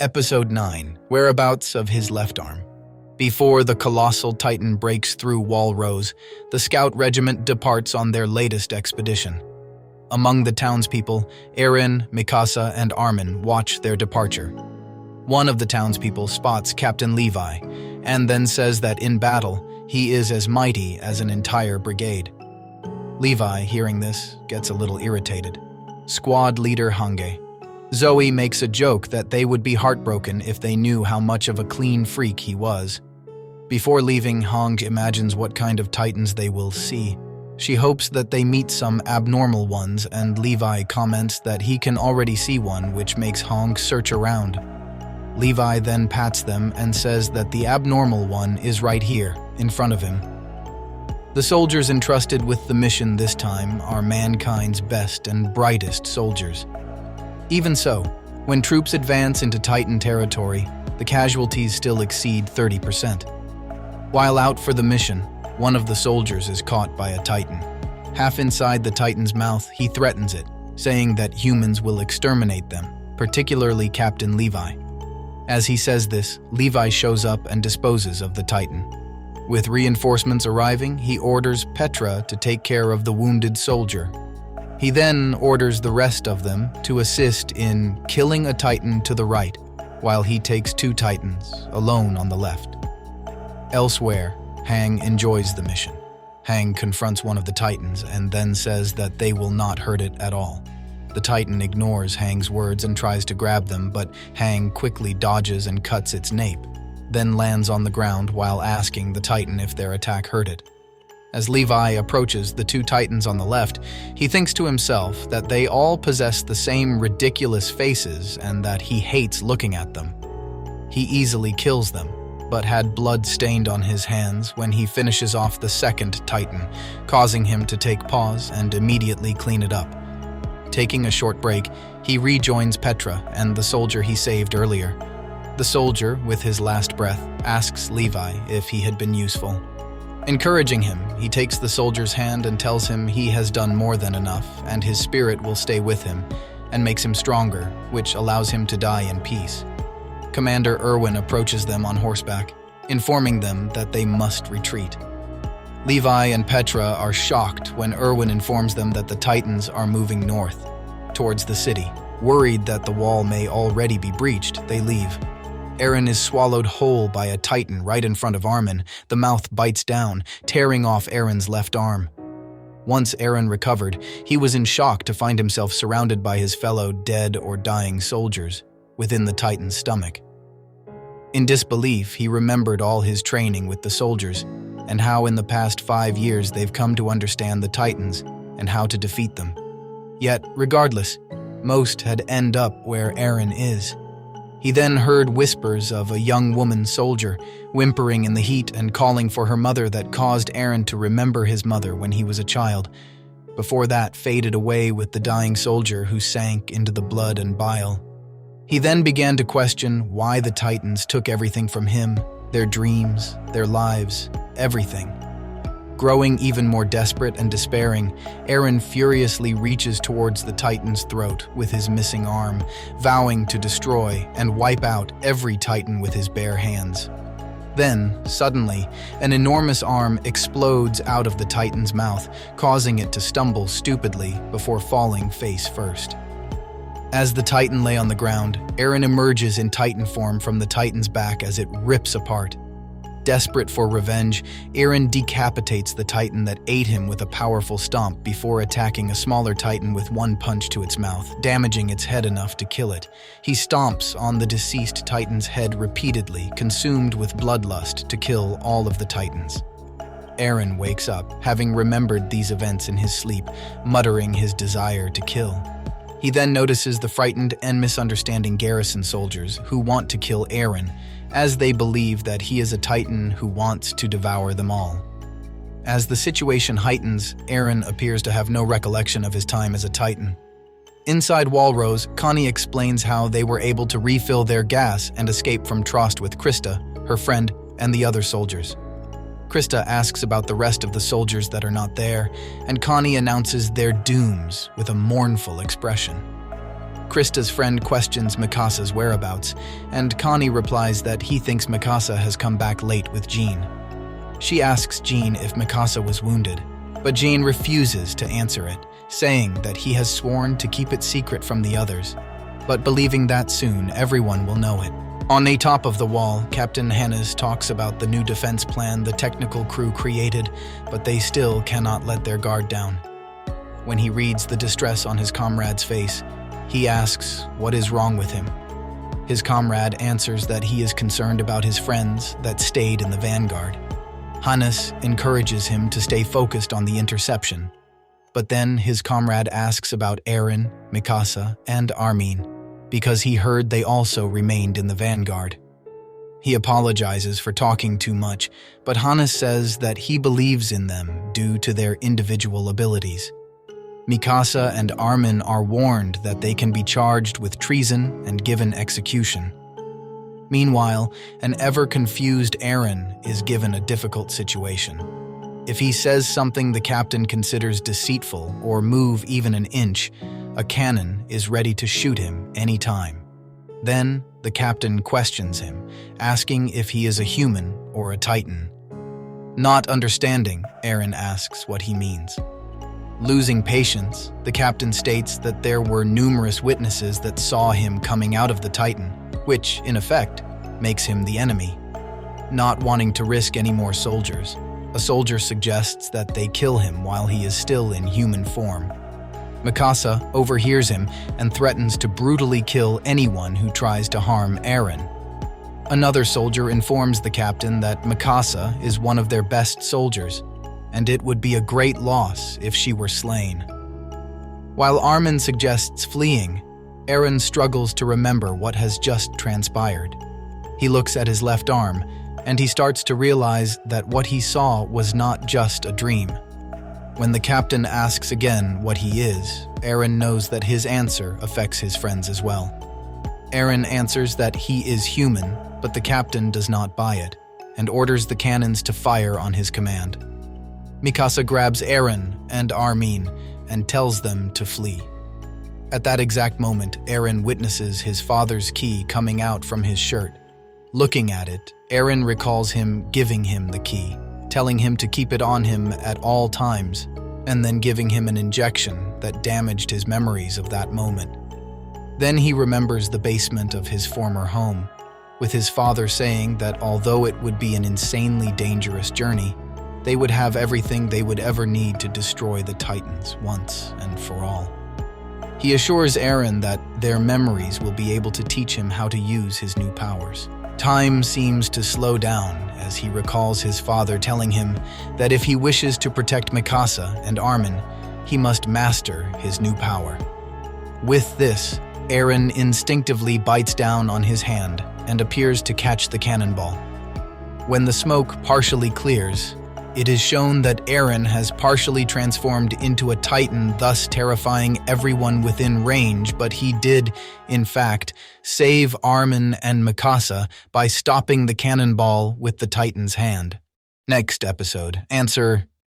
Episode 9. Whereabouts of his left arm. Before the colossal titan breaks through wall rows, the scout regiment departs on their latest expedition. Among the townspeople, Eren, Mikasa, and Armin watch their departure. One of the townspeople spots Captain Levi, and then says that in battle, he is as mighty as an entire brigade. Levi, hearing this, gets a little irritated. Squad leader Hange. Zoe makes a joke that they would be heartbroken if they knew how much of a clean freak he was. Before leaving, Hong imagines what kind of titans they will see. She hopes that they meet some abnormal ones, and Levi comments that he can already see one, which makes Hong search around. Levi then pats them and says that the abnormal one is right here, in front of him. The soldiers entrusted with the mission this time are mankind's best and brightest soldiers. Even so, when troops advance into Titan territory, the casualties still exceed 30%. While out for the mission, one of the soldiers is caught by a Titan. Half inside the Titan's mouth, he threatens it, saying that humans will exterminate them, particularly Captain Levi. As he says this, Levi shows up and disposes of the Titan. With reinforcements arriving, he orders Petra to take care of the wounded soldier. He then orders the rest of them to assist in killing a Titan to the right, while he takes 2 Titans, alone on the left. Elsewhere, Hang enjoys the mission. Hang confronts one of the Titans and then says that they will not hurt it at all. The Titan ignores Hang's words and tries to grab them, but Hang quickly dodges and cuts its nape, then lands on the ground while asking the Titan if their attack hurt it. As Levi approaches the 2 Titans on the left, he thinks to himself that they all possess the same ridiculous faces and that he hates looking at them. He easily kills them, but had blood stained on his hands when he finishes off the 2nd Titan, causing him to take pause and immediately clean it up. Taking a short break, he rejoins Petra and the soldier he saved earlier. The soldier, with his last breath, asks Levi if he had been useful. Encouraging him, he takes the soldier's hand and tells him he has done more than enough and his spirit will stay with him and makes him stronger, which allows him to die in peace. Commander Erwin approaches them on horseback, informing them that they must retreat. Levi and Petra are shocked when Erwin informs them that the Titans are moving north, towards the city. Worried that the wall may already be breached, they leave. Eren is swallowed whole by a Titan right in front of Armin. The mouth bites down, tearing off Eren's left arm. Once Eren recovered, he was in shock to find himself surrounded by his fellow dead or dying soldiers within the Titan's stomach. In disbelief, he remembered all his training with the soldiers and how in the past 5 years they've come to understand the Titans and how to defeat them. Yet, regardless, most had end up where Eren is. He then heard whispers of a young woman soldier, whimpering in the heat and calling for her mother that caused Eren to remember his mother when he was a child. Before that faded away with the dying soldier who sank into the blood and bile. He then began to question why the Titans took everything from him, their dreams, their lives, everything. Growing even more desperate and despairing, Eren furiously reaches towards the Titan's throat with his missing arm, vowing to destroy and wipe out every Titan with his bare hands. Then, suddenly, an enormous arm explodes out of the Titan's mouth, causing it to stumble stupidly before falling face first. As the Titan lay on the ground, Eren emerges in Titan form from the Titan's back as it rips apart. Desperate for revenge, Eren decapitates the Titan that ate him with a powerful stomp before attacking a smaller Titan with 1 punch to its mouth, damaging its head enough to kill it. He stomps on the deceased Titan's head repeatedly, consumed with bloodlust to kill all of the Titans. Eren wakes up, having remembered these events in his sleep, muttering his desire to kill. He then notices the frightened and misunderstanding garrison soldiers who want to kill Eren, as they believe that he is a Titan who wants to devour them all. As the situation heightens, Eren appears to have no recollection of his time as a Titan. Inside Walrose, Connie explains how they were able to refill their gas and escape from Trost with Krista, her friend, and the other soldiers. Krista asks about the rest of the soldiers that are not there, and Connie announces their dooms with a mournful expression. Krista's friend questions Mikasa's whereabouts, and Connie replies that he thinks Mikasa has come back late with Jean. She asks Jean if Mikasa was wounded, but Jean refuses to answer it, saying that he has sworn to keep it secret from the others, but believing that soon everyone will know it. On the top of the wall, Captain Hannes talks about the new defense plan the technical crew created, but they still cannot let their guard down. When he reads the distress on his comrade's face, he asks what is wrong with him. His comrade answers that he is concerned about his friends that stayed in the vanguard. Hannes encourages him to stay focused on the interception, but then his comrade asks about Eren, Mikasa, and Armin, because he heard they also remained in the vanguard. He apologizes for talking too much, but Hannes says that he believes in them due to their individual abilities. Mikasa and Armin are warned that they can be charged with treason and given execution. Meanwhile, an ever-confused Eren is given a difficult situation. If he says something the captain considers deceitful or move even an inch, a cannon is ready to shoot him any time. Then, the captain questions him, asking if he is a human or a titan. Not understanding, Eren asks what he means. Losing patience, the captain states that there were numerous witnesses that saw him coming out of the Titan, which, in effect, makes him the enemy. Not wanting to risk any more soldiers, a soldier suggests that they kill him while he is still in human form. Mikasa overhears him and threatens to brutally kill anyone who tries to harm Eren. Another soldier informs the captain that Mikasa is one of their best soldiers, and it would be a great loss if she were slain. While Armin suggests fleeing, Eren struggles to remember what has just transpired. He looks at his left arm, and he starts to realize that what he saw was not just a dream. When the captain asks again what he is, Eren knows that his answer affects his friends as well. Eren answers that he is human, but the captain does not buy it, and orders the cannons to fire on his command. Mikasa grabs Eren and Armin and tells them to flee. At that exact moment, Eren witnesses his father's key coming out from his shirt. Looking at it, Eren recalls him giving him the key, telling him to keep it on him at all times, and then giving him an injection that damaged his memories of that moment. Then he remembers the basement of his former home, with his father saying that although it would be an insanely dangerous journey, they would have everything they would ever need to destroy the Titans once and for all. He assures Eren that their memories will be able to teach him how to use his new powers. Time seems to slow down as he recalls his father telling him that if he wishes to protect Mikasa and Armin, he must master his new power. With this, Eren instinctively bites down on his hand and appears to catch the cannonball. When the smoke partially clears, it is shown that Eren has partially transformed into a Titan, thus terrifying everyone within range, but he did, in fact, save Armin and Mikasa by stopping the cannonball with the Titan's hand. Next episode, answer